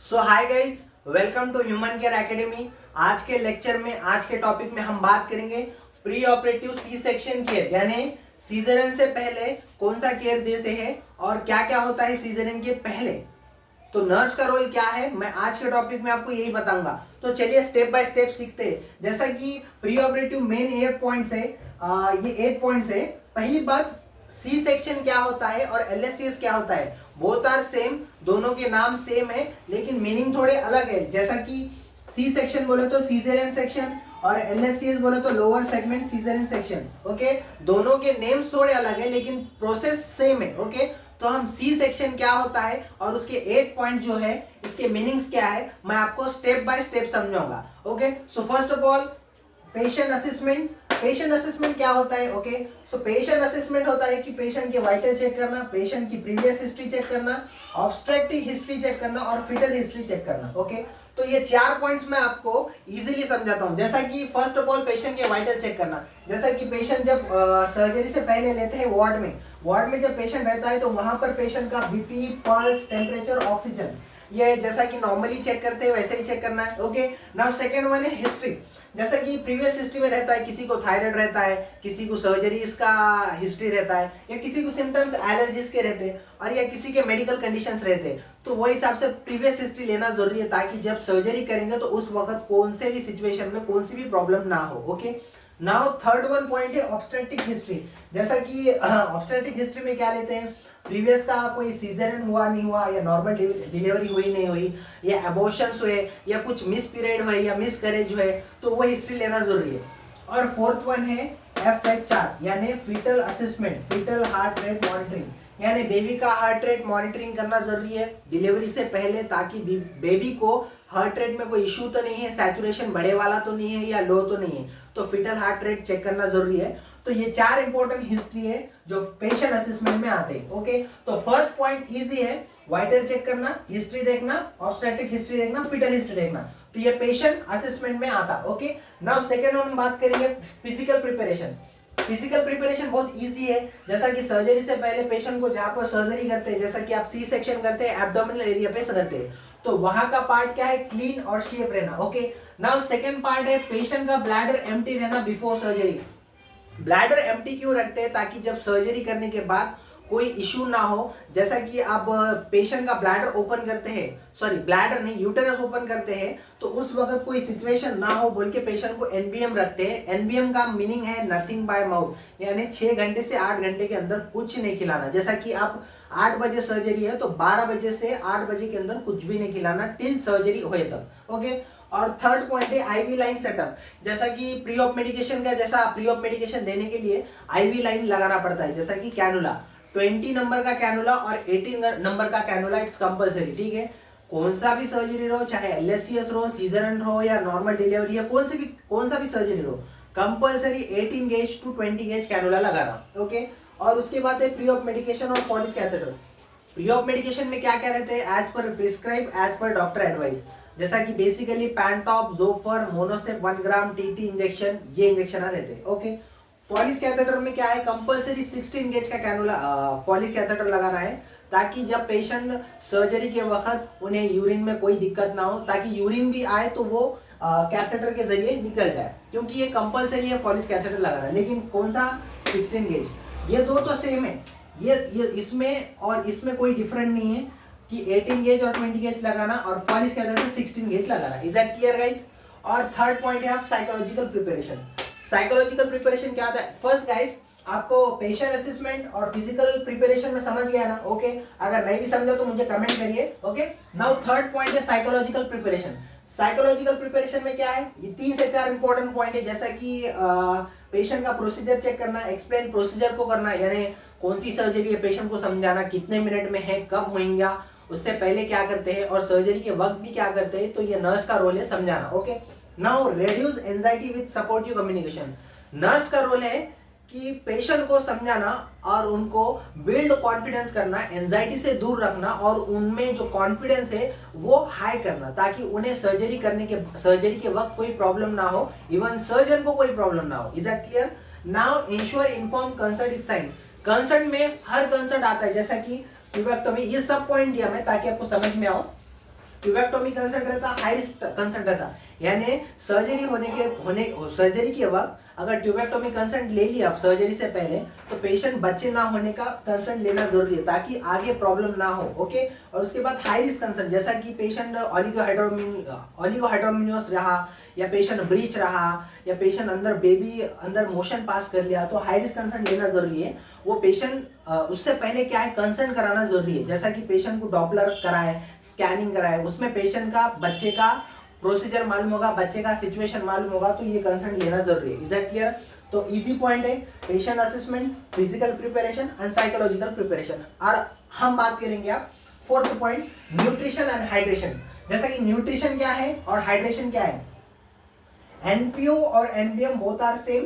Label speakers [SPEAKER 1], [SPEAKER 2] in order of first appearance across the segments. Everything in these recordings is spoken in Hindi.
[SPEAKER 1] So hi guys, welcome to Human Care Academy. आज के लेक्चर में, आज के टॉपिक में हम बात करेंगे pre operative C section care, यानी सीजरियन से पहले कौन सा केयर देते हैं और क्या क्या होता है सीजरियन के पहले। तो नर्स का रोल क्या है, मैं आज के टॉपिक में आपको यही बताऊंगा। तो चलिए स्टेप बाय स्टेप सीखते हैं। जैसा कि प्री ऑपरेटिव मेन 8 पॉइंट्स है, ये 8 पॉइंट्स है। पहली बात, सी सेक्शन क्या होता है और एलएससीएस क्या होता है। बोथ आर सेम, दोनों के नाम सेम है लेकिन मीनिंग थोड़े अलग है। जैसा कि सी सेक्शन बोले तो सीजरियन सेक्शन और एलएससीएस बोले तो lower segment caesarean section. Okay, दोनों के नेम्स थोड़े अलग है लेकिन प्रोसेस सेम है। ओके, तो हम सी सेक्शन क्या होता है और उसके 8 पॉइंट जो है, इसके मीनिंग्स क्या है, मैं आपको स्टेप बाय स्टेप समझाऊंगा। Okay, so first of all patient assessment. Patient assessment क्या होता है? ओके, सो पेशेंट असेसमेंट होता है कि पेशेंट के वाइटल चेक करना, पेशेंट की प्रीवियस हिस्ट्री चेक करना, ऑब्स्ट्रक्टिव हिस्ट्री चेक करना और फीटल हिस्ट्री चेक करना। ओके, तो ये 4 पॉइंट्स मैं आपको इजीली समझाता हूं। जैसा कि फर्स्ट ऑफ ऑल पेशेंट के वाइटल चेक करना। जैसा कि पेशेंट जब सर्जरी से पहले लेते हैं वार्ड में जब पेशेंट रहता है तो वहां पर पेशेंट का बीपी, पल्स, टेम्परेचर, ऑक्सीजन, ये जैसा कि नॉर्मली चेक करते हैं वैसे ही चेक करना है। ओके, नाउ सेकंड वन है हिस्ट्री। जैसा कि प्रीवियस हिस्ट्री में रहता है, किसी को थायराइड रहता है, किसी को सर्जरीज का हिस्ट्री रहता है, या किसी को सिम्टम्स एलर्जीज के रहते हैं, और या किसी के मेडिकल कंडीशंस रहते हैं, तो वो हिसाब से प्रीवियस हिस्ट्री लेना जरूरी है ताकि जब सर्जरी करेंगे तो उस वक्त कौन से भी सिचुएशन में कोई सी भी प्रॉब्लम ना हो। Okay, now third one point है ऑब्स्टेट्रिक हिस्ट्री। जैसा कि ऑब्स्टेट्रिक हिस्ट्री में क्या लेते हैं, प्रीवियस का कोई सीजरियन हुआ नहीं हुआ, या नॉर्मल डिलीवरी हुई नहीं हुई, या एबॉर्शंस हुए, या कुछ मिस पीरियड हुए, या मिस करेज हुए, तो वो हिस्ट्री लेना जरूरी है। और फोर्थ वन है FHR, यानी foetal assessment, foetal heart rate monitoring, यानी बेबी का हार्ट रेट मॉनिटरिंग करना जरूरी है डिलीवरी से पहले, ताकि बेबी को हार्ट रेट में कोई इशू तो नहीं है, सैचुरेशन बढ़े वाला तो नहीं है या लो तो नहीं है, तो फीटल हार्ट रेट चेक करना जरूरी है। तो ये 4 इंपॉर्टेंट हिस्ट्री है जो पेशेंट असेसमेंट में आते हैं। ओके, तो फर्स्ट पॉइंट इजी है, वाइटल चेक करना, हिस्ट्री देखना, ऑब्स्टेट्रिक हिस्ट्री देखना, फीटल हिस्ट्री देखना, तो ये पेशेंट असेसमेंट में आता। ओके, नाउ सेकंड वन बात करेंगे फिजिकल प्रिपरेशन। फिजिकल प्रिपरेशन बहुत इजी है। जैसा कि सर्जरी से पहले पेशेंट को जहां पर सर्जरी करते हैं, जैसा कि आप सी सेक्शन करते हैं, एब्डोमिनल एरिया पे करते हैं, तो वहां का पार्ट क्या है, क्लीन और शेप रहना। ओके, नाउ सेकंड पार्ट है पेशेंट का ब्लैडर एम्प्टी रहना बिफोर सर्जरी। ब्लैडर एम्प्टी क्यों रखते हैं, ताकि जब सर्जरी करने के बाद कोई इशू ना हो। जैसा कि आप पेशेंट का ब्लैडर ओपन करते हैं, सॉरी ब्लैडर नहीं, यूटेरस ओपन करते हैं, तो उस वक्त कोई सिचुएशन ना हो बोल के पेशेंट को एनबीएम रखते हैं। एनबीएम का मीनिंग है नथिंग बाय माउथ, यानी 6 घंटे से 8 घंटे के अंदर कुछ नहीं खिलाना। जैसा कि आप 8 बजे सर्जरी है तो 12 बजे से 8 बजे के अंदर कुछ भी नहीं खिलाना टिल सर्जरी होए तक। ओके, और थर्ड पॉइंट है आईवी लाइन सेटअप। जैसा कि प्री ऑप मेडिकेशन का, जैसा प्री ऑप मेडिकेशन देने के लिए आईवी लाइन लगाना पड़ता है, जैसा कि कैनुला 20 नंबर का कैनुला और 18 नंबर का कैनुला, इट्स कंपलसरी। ठीक है, कौन सा भी सर्जरी रहो, चाहे एलएससीएस रहो, सीजरियन रहो या नॉर्मल डिलीवरी है, कौन सा भी सर्जरी रहो, compulsory 18 gauge to 20 gauge cannula लगाना। ओके, और उसके बाद है प्री ऑप मेडिकेशन और Foley's catheter. Pre op medication में क्या क्या रहते हैं, as per prescribe, as per doctor advice. जैसा कि basically Pantop, Zofer, Monocef 1 gram TT injection, ये इंजेक्शन रहते हैं। ओके, फॉलिस कैथेटर में क्या है, कंपलसरी 16 गेज का कैनुला फॉलिस कैथेटर लगाना है, ताकि जब पेशेंट सर्जरी के वक्त उन्हें यूरिन में कोई दिक्कत ना हो, ताकि यूरिन भी आए तो वो कैथेटर के जरिए निकल जाए, क्योंकि ये कंपलसरी है फॉलिस कैथेटर लगाना। लेकिन कौन सा, 16 गेज, ये दो तो सेम है, ये इसमें और इसमें कोई डिफरेंट नहीं है कि 18 गेज और 20 गेज लगाना और फॉलिस कैथेटर 16 गेज लगाना। Is that clear guys? और थर्ड पॉइंट है आप साइकोलॉजिकल प्रिपरेशन। साइकोलॉजिकल प्रिपरेशन क्या होता है? फर्स्ट गाइस, आपको पेशेंट असेसमेंट और फिजिकल प्रिपरेशन में समझ गया ना? ओके, अगर नहीं भी समझा तो मुझे कमेंट करिए। ओके, नाउ थर्ड पॉइंट है साइकोलॉजिकल प्रिपरेशन। साइकोलॉजिकल प्रिपरेशन में क्या है, ये 3 से 4 इंपॉर्टेंट पॉइंट है। जैसा कि पेशेंट का प्रोसीजर चेक करना, एक्सप्लेन प्रोसीजर को करना, यानी कौन सी सर्जरी है पेशेंट को समझाना, कितने मिनट में है, कब होएंगे, उससे पहले क्या करते हैं और सर्जरी के वक्त भी क्या करते हैं, तो ये नर्स का रोल है समझाना। Okay, now reduce anxiety with supportive communication. Nurse का रोल है कि पेशेंट को समझाना और उनको बिल्ड कॉन्फिडेंस करना, एंजाइटी से दूर रखना और उनमें जो कॉन्फिडेंस है वो हाई करना, ताकि उन्हें सर्जरी के वक्त कोई प्रॉब्लम ना हो, इवन सर्जन को कोई प्रॉब्लम ना हो। Is that clear? Now ensure inform concert is sine. Concert में हर कंसर्ट आता है, जैसा कि ट्यूबेक्टोमी, ये सब पॉइंट दिया मैं ताकि आपको समझ में आओ। ट्यूबेक्टोमी कंसर्न रहता, हाई रिस्क कंसर्न रहता। यानी सर्जरी के वक्त अगर ट्यूबेक्टोमी कंसर्न ले लिया आप सर्जरी से पहले, तो पेशेंट बच्चे ना होने का कंसर्न लेना जरूरी है ताकि आगे प्रॉब्लम ना हो। ओके, और उसके बाद हाई रिस्क कंसर्न, जैसा कि पेशेंट ऑलिगोहाइड्रोमिनियस रहा, या पेशेंट ब्रीच रहा, या पेशेंट अंदर मोशन पास कर लिया, तो हाई रिस्क कंसर्न लेना जरूरी है। वो पेशेंट उससे पहले क्या है, कंसर्न कराना जरूरी है। जैसा कि पेशेंट को डॉपलर कराए, स्कैनिंग कराए, उसमें पेशेंट का बच्चे का प्रोसीजर मालूम होगा, बच्चे का सिचुएशन मालूम होगा, तो ये कंसर्न लेना जरूरी है। Is that clear? तो इजी पॉइंट है patient assessment, physical preparation and psychological preparation. और हम बात करेंगे अब fourth point, nutrition and hydration. जैसा कि न्यूट्रिशन क्या है और हाइड्रेशन क्या है। एनपीओ और NBM both are same,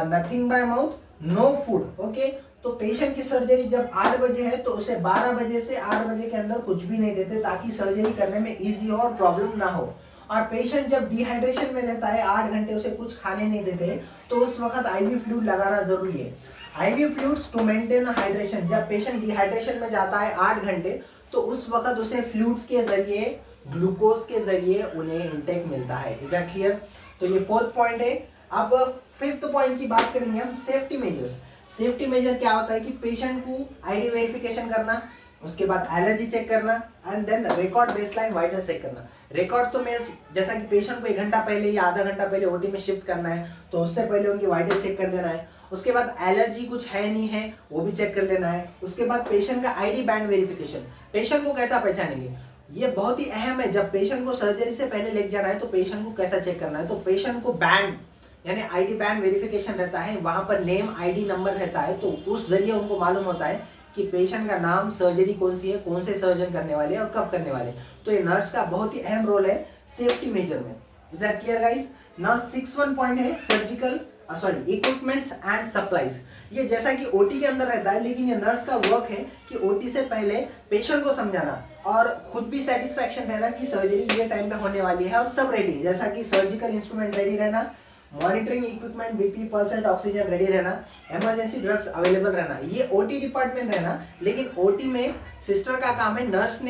[SPEAKER 1] nothing by mouth, no food. Okay, तो पेशेंट की सर्जरी जब 8 बजे है तो उसे 12 बजे से 8 बजे के अंदर कुछ भी नहीं देते ताकि सर्जरी करने में इजी हो और प्रॉब्लम ना हो। और पेशेंट जब डिहाइड्रेशन में रहता है, 8 घंटे उसे कुछ खाने नहीं देते, तो उस वक्त आईवी फ्लूइड लगाना जरूरी है। IV fluids to maintain hydration. जब पेशेंट डिहाइड्रेशन में जाता है 8 घंटे, तो उस वक्त उसे फ्लूइड्स के जरिए, ग्लूकोज के जरिए उन्हें इंटेक मिलता है। Is that clear? तो ये फोर्थ पॉइंट है। अब फिफ्थ पॉइंट की बात करेंगे हम, सेफ्टी मेजर्स। सेफ्टी मेजर क्या होता है कि पेशेंट को आईडी वेरिफिकेशन करना, उसके बाद एलर्जी चेक करना, and then record baseline vital check करना। रिकॉर्ड तो मैं, जैसा कि पेशेंट को 1 घंटा पहले या आधा घंटा पहले ओटी में शिफ्ट करना है, तो उससे पहले उनकी वाइटल चेक कर देना है। उसके बाद एलर्जी कुछ है नहीं है वो भी चेक कर लेना है। उसके बाद पेशेंट का आईडी बैंड वेरिफिकेशन। पेशेंट को कैसा पहचानेंगे, ये बहुत ही अहम है। जब पेशेंट को सर्जरी से पहले लेके जाना है तो पेशेंट को कैसा चेक करना है, तो पेशेंट को बैंड यानी आईडी बैंड वेरिफिकेशन रहता है, वहां पर नेम आईडी नंबर रहता है, तो उस जरिए उनको मालूम होता है कि पेशेंट का नाम, सर्जरी कौन सी है, कौन से सर्जन करने वाले हैं और कब करने वाले। तो ये नर्स का बहुत ही अहम रोल है सेफ्टी मेजर में। Is that clear guys? Now 6th point है सर्जिकल इक्विपमेंट्स एंड सप्लाईज। ये जैसा कि ओटी के अंदर रहता है, लेकिन ये नर्स का वर्क है कि ओटी से पहले पेशेंट को समझाना और खुद भी सेटिस्फैक्शन रहना कि सर्जरी ये टाइम पे होने वाली है और सब रेडी, जैसा कि सर्जिकल इंस्ट्रूमेंट रेडी रहना, monitoring equipment, BP, pulse and oxygen ready रहना, इमरजेंसी ड्रग्स अवेलेबल रहना। ये ओटी डिपार्टमेंट रहना, लेकिन ओटी में सिस्टर का काम है नर्स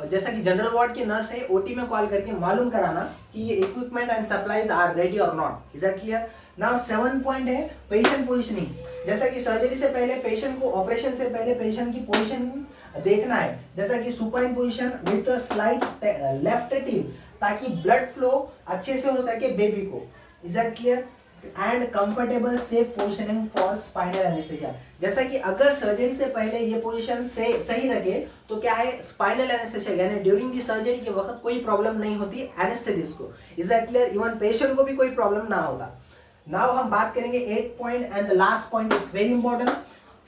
[SPEAKER 1] जैसा कि जनरल वार्ड की नर्स है, ओटी में कॉल करके मालूम कराना कि ये equipment and supplies are ready और not. Is that clear? Now 7 point है पेशेंट पोजिशनिंग। जैसा कि सर्जरी से पहले पेशेंट को, ऑपरेशन से पहले पेशेंट की पोजिशन देखना है, जैसा कि supine position with slide left till, ताकि ब्लड फ्लो अच्छे से हो सके बेबी को। Is that clear? And comfortable safe positioning for spinal anaesthesia. जैसा कि अगर सर्जरी से पहले ये पोजीशन से सही रखे तो क्या है, स्पाइनल एनेस्थेसिया यानी ड्यूरिंग दी सर्जरी के वक्त कोई प्रॉब्लम नहीं होती एनेस्थेटिस्ट को। Is that clear? Even patient को भी कोई प्रॉब्लम ना होता। नाउ हम बात करेंगे 8 point and the last point is very important.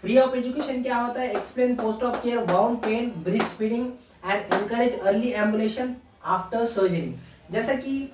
[SPEAKER 1] Pre op education क्या होता है, explain post op care, wound pain, breast feeding and encourage early ambulation after surgery. जैसा कि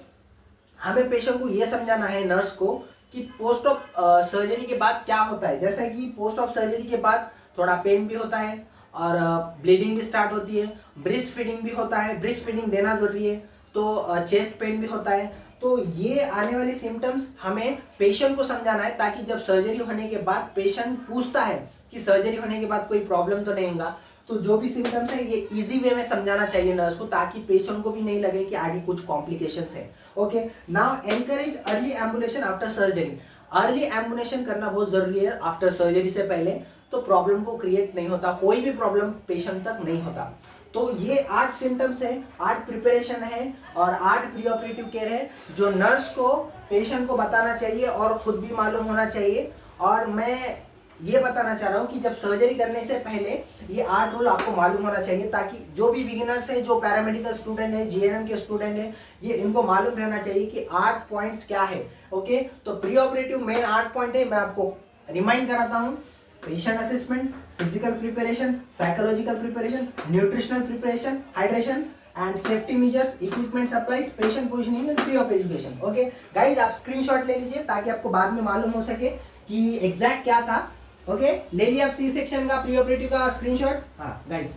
[SPEAKER 1] हमें पेशेंट को यह समझाना है नर्स को कि पोस्ट ऑफ सर्जरी के बाद क्या होता है। जैसा कि पोस्ट ऑफ सर्जरी के बाद थोड़ा पेन भी होता है और ब्लीडिंग भी स्टार्ट होती है, ब्रेस्ट फीडिंग भी होता है, ब्रेस्ट फीडिंग देना जरूरी है, तो चेस्ट पेन भी होता है। तो ये आने वाली सिम्टम्स हमें पेशेंट को समझाना है ताकि जब सर्जरी होने के बाद पेशेंट पूछता है कि सर्जरी होने के बाद कोई प्रॉब्लम तो नहीं होगा, तो जो भी सिम्टम्स है ये इजी वे में समझाना चाहिए नर्स को ताकि पेशेंट को भी नहीं लगे कि आगे कुछ कॉम्प्लिकेशंस है। Okay, now encourage early ambulation after surgery. Early ambulation करना बहुत जरूरी है आफ्टर सर्जरी से पहले, तो प्रॉब्लम को क्रिएट नहीं होता, कोई भी प्रॉब्लम पेशेंट तक नहीं होता। तो ये 8 सिम्टम्स है, 8 प्रिपरेशन है और 8 प्री ऑपरेटिव केयर है जो नर्स को पेशेंट को बताना चाहिए और खुद भी मालूम होना चाहिए। और मैं ये बताना चाह रहा हूँ कि जब सर्जरी करने से पहले ये 8 रूल आपको मालूम होना चाहिए ताकि जो भी बिगिनर्स है, जो पैरामेडिकल स्टूडेंट है, जीएनएम के स्टूडेंट है, ये इनको मालूम रहना चाहिए कि 8 पॉइंट्स क्या है। ओके, तो प्री ऑपरेटिव मेन 8 पॉइंट है, मैं आपको रिमाइंड कराता हूँ। Patient assessment, physical preparation, psychological preparation, nutritional preparation, hydration and safety measures, equipment supplies, patient positioning and pre op education. Okay guys, आप स्क्रीनशॉट ले लीजिए ताकि आपको बाद में मालूम हो सके कि एग्जैक्ट क्या था। ओके, ले लिया आप सी सेक्शन का प्री ऑपरेटिव का स्क्रीनशॉट। हाँ गाइज,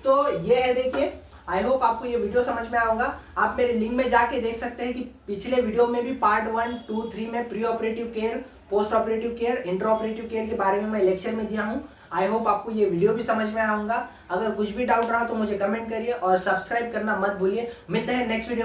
[SPEAKER 1] तो ये है, देखिए, आई होप आपको ये वीडियो समझ में आऊंगा। आप मेरे लिंक में जाके देख सकते हैं कि पिछले वीडियो में भी पार्ट 1, 2, 3 में pre operative care, post operative care, inter operative care के बारे में मैं लेक्चर में दिया हूँ। आई होप आपको ये वीडियो भी समझ में आया होगा। अगर कुछ भी डाउट रहा तो मुझे कमेंट करिए और सब्सक्राइब करना मत भूलिए। मिलते हैं नेक्स्ट वीडियो में।